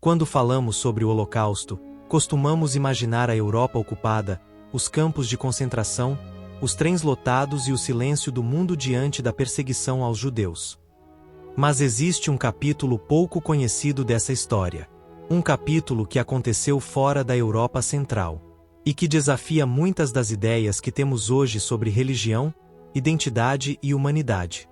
Quando falamos sobre o Holocausto, costumamos imaginar a Europa ocupada, os campos de concentração, os trens lotados e o silêncio do mundo diante da perseguição aos judeus. Mas existe um capítulo pouco conhecido dessa história. Um capítulo que aconteceu fora da Europa Central. E que desafia muitas das ideias que temos hoje sobre religião, identidade e humanidade.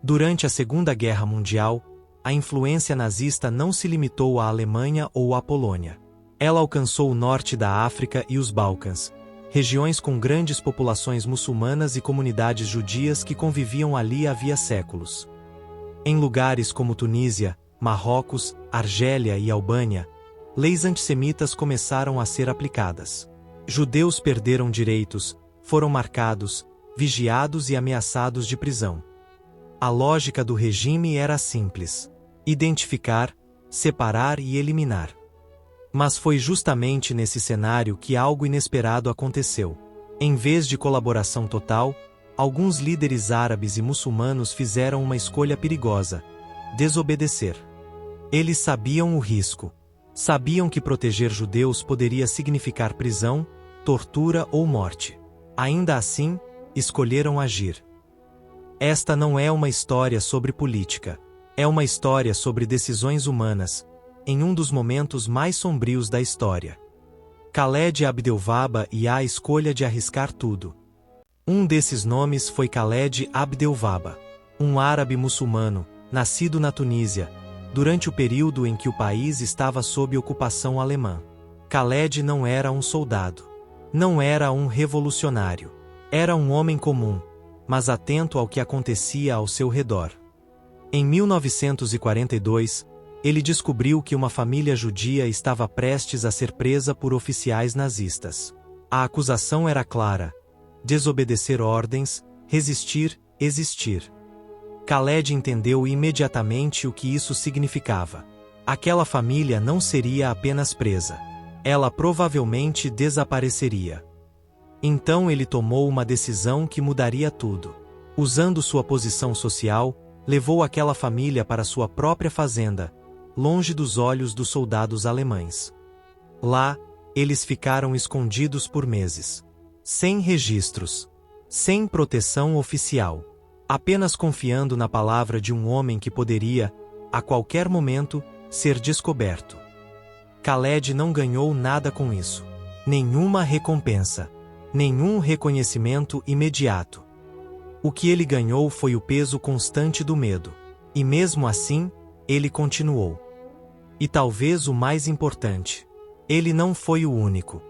Durante a Segunda Guerra Mundial, a influência nazista não se limitou à Alemanha ou à Polônia. Ela alcançou o norte da África e os Balcãs, regiões com grandes populações muçulmanas e comunidades judias que conviviam ali havia séculos. Em lugares como Tunísia, Marrocos, Argélia e Albânia, leis antissemitas começaram a ser aplicadas. Judeus perderam direitos, foram marcados, vigiados e ameaçados de prisão. A lógica do regime era simples: identificar, separar e eliminar. Mas foi justamente nesse cenário que algo inesperado aconteceu. Em vez de colaboração total, alguns líderes árabes e muçulmanos fizeram uma escolha perigosa: desobedecer. Eles sabiam o risco. Sabiam que proteger judeus poderia significar prisão, tortura ou morte. Ainda assim, escolheram agir. Esta não é uma história sobre política. É uma história sobre decisões humanas, em um dos momentos mais sombrios da história. Khaled Abdel Wahba e a escolha de arriscar tudo. Um desses nomes foi Khaled Abdel Wahba, um árabe muçulmano, nascido na Tunísia, durante o período em que o país estava sob ocupação alemã. Khaled não era um soldado. Não era um revolucionário. Era um homem comum, mas atento ao que acontecia ao seu redor. Em 1942, ele descobriu que uma família judia estava prestes a ser presa por oficiais nazistas. A acusação era clara: desobedecer ordens, resistir, existir. Khaled entendeu imediatamente o que isso significava. Aquela família não seria apenas presa. Ela provavelmente desapareceria. Então ele tomou uma decisão que mudaria tudo. Usando sua posição social, levou aquela família para sua própria fazenda, longe dos olhos dos soldados alemães. Lá, eles ficaram escondidos por meses. Sem registros. Sem proteção oficial. Apenas confiando na palavra de um homem que poderia, a qualquer momento, ser descoberto. Khaled não ganhou nada com isso. Nenhuma recompensa. Nenhum reconhecimento imediato. O que ele ganhou foi o peso constante do medo. E mesmo assim, ele continuou. E talvez o mais importante: ele não foi o único.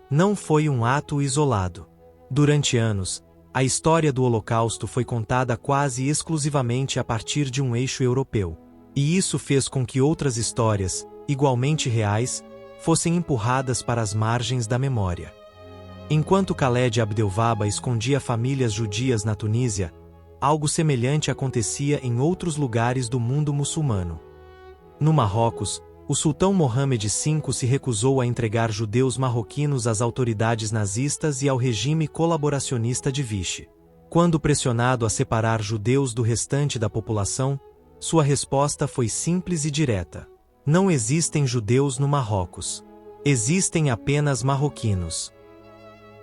Não foi um ato isolado. Durante anos, a história do Holocausto foi contada quase exclusivamente a partir de um eixo europeu. E isso fez com que outras histórias, igualmente reais, fossem empurradas para as margens da memória. Enquanto Khaled Abdel Wahba escondia famílias judias na Tunísia, algo semelhante acontecia em outros lugares do mundo muçulmano. No Marrocos, o sultão Mohammed V se recusou a entregar judeus marroquinos às autoridades nazistas e ao regime colaboracionista de Vichy. Quando pressionado a separar judeus do restante da população, sua resposta foi simples e direta: não existem judeus no Marrocos. Existem apenas marroquinos.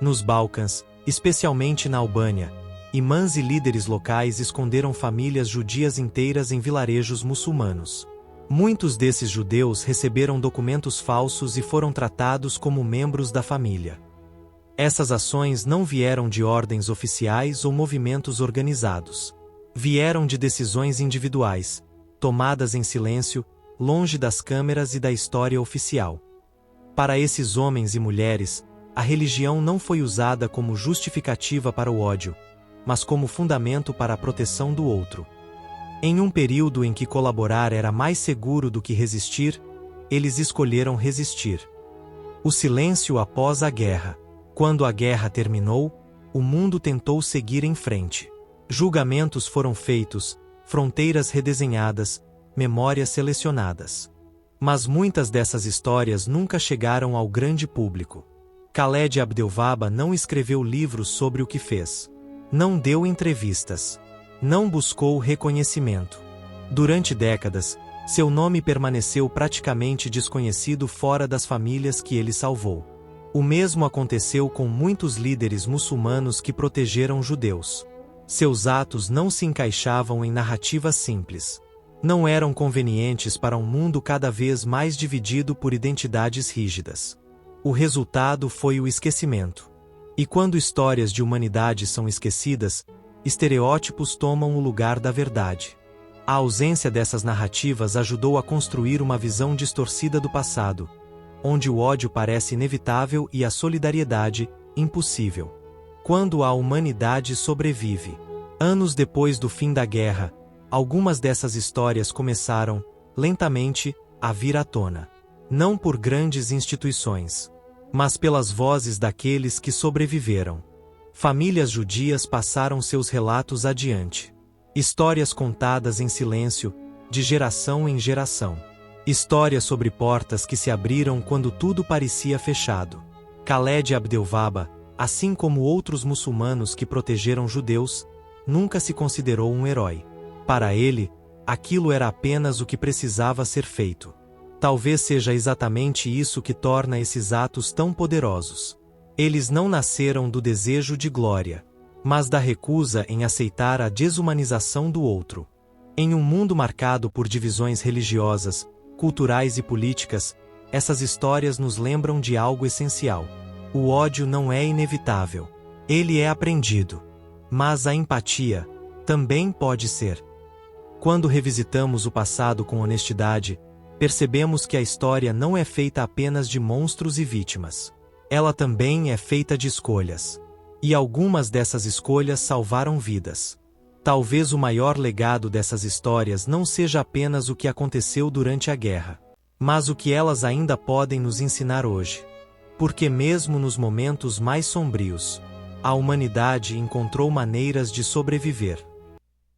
Nos Balcãs, especialmente na Albânia, imãs e líderes locais esconderam famílias judias inteiras em vilarejos muçulmanos. Muitos desses judeus receberam documentos falsos e foram tratados como membros da família. Essas ações não vieram de ordens oficiais ou movimentos organizados. Vieram de decisões individuais, tomadas em silêncio, longe das câmeras e da história oficial. Para esses homens e mulheres, a religião não foi usada como justificativa para o ódio, mas como fundamento para a proteção do outro. Em um período em que colaborar era mais seguro do que resistir, eles escolheram resistir. O silêncio após a guerra. Quando a guerra terminou, o mundo tentou seguir em frente. Julgamentos foram feitos, fronteiras redesenhadas, memórias selecionadas. Mas muitas dessas histórias nunca chegaram ao grande público. Khaled Abdel Wahba não escreveu livros sobre o que fez. Não deu entrevistas. Não buscou reconhecimento. Durante décadas, Seu nome permaneceu praticamente desconhecido fora das famílias que ele salvou. O mesmo aconteceu com muitos líderes muçulmanos que protegeram judeus. Seus atos não se encaixavam em narrativas simples. Não eram convenientes para um mundo cada vez mais dividido por identidades rígidas. O resultado foi o esquecimento. E quando histórias de humanidade são esquecidas, estereótipos tomam o lugar da verdade. A ausência dessas narrativas ajudou a construir uma visão distorcida do passado, onde o ódio parece inevitável e a solidariedade, impossível. Quando a humanidade sobrevive. Anos depois do fim da guerra, algumas dessas histórias começaram, lentamente, a vir à tona. Não por grandes instituições, mas pelas vozes daqueles que sobreviveram. Famílias judias passaram seus relatos adiante. Histórias contadas em silêncio, de geração em geração. Histórias sobre portas que se abriram quando tudo parecia fechado. Khaled Abdel-Wahba, assim como outros muçulmanos que protegeram judeus, nunca se considerou um herói. Para ele, aquilo era apenas o que precisava ser feito. Talvez seja exatamente isso que torna esses atos tão poderosos. Eles não nasceram do desejo de glória, mas da recusa em aceitar a desumanização do outro. Em um mundo marcado por divisões religiosas, culturais e políticas, essas histórias nos lembram de algo essencial. O ódio não é inevitável. Ele é aprendido. Mas a empatia também pode ser. Quando revisitamos o passado com honestidade, percebemos que a história não é feita apenas de monstros e vítimas. Ela também é feita de escolhas. E algumas dessas escolhas salvaram vidas. Talvez o maior legado dessas histórias não seja apenas o que aconteceu durante a guerra, mas o que elas ainda podem nos ensinar hoje. Porque mesmo nos momentos mais sombrios, a humanidade encontrou maneiras de sobreviver.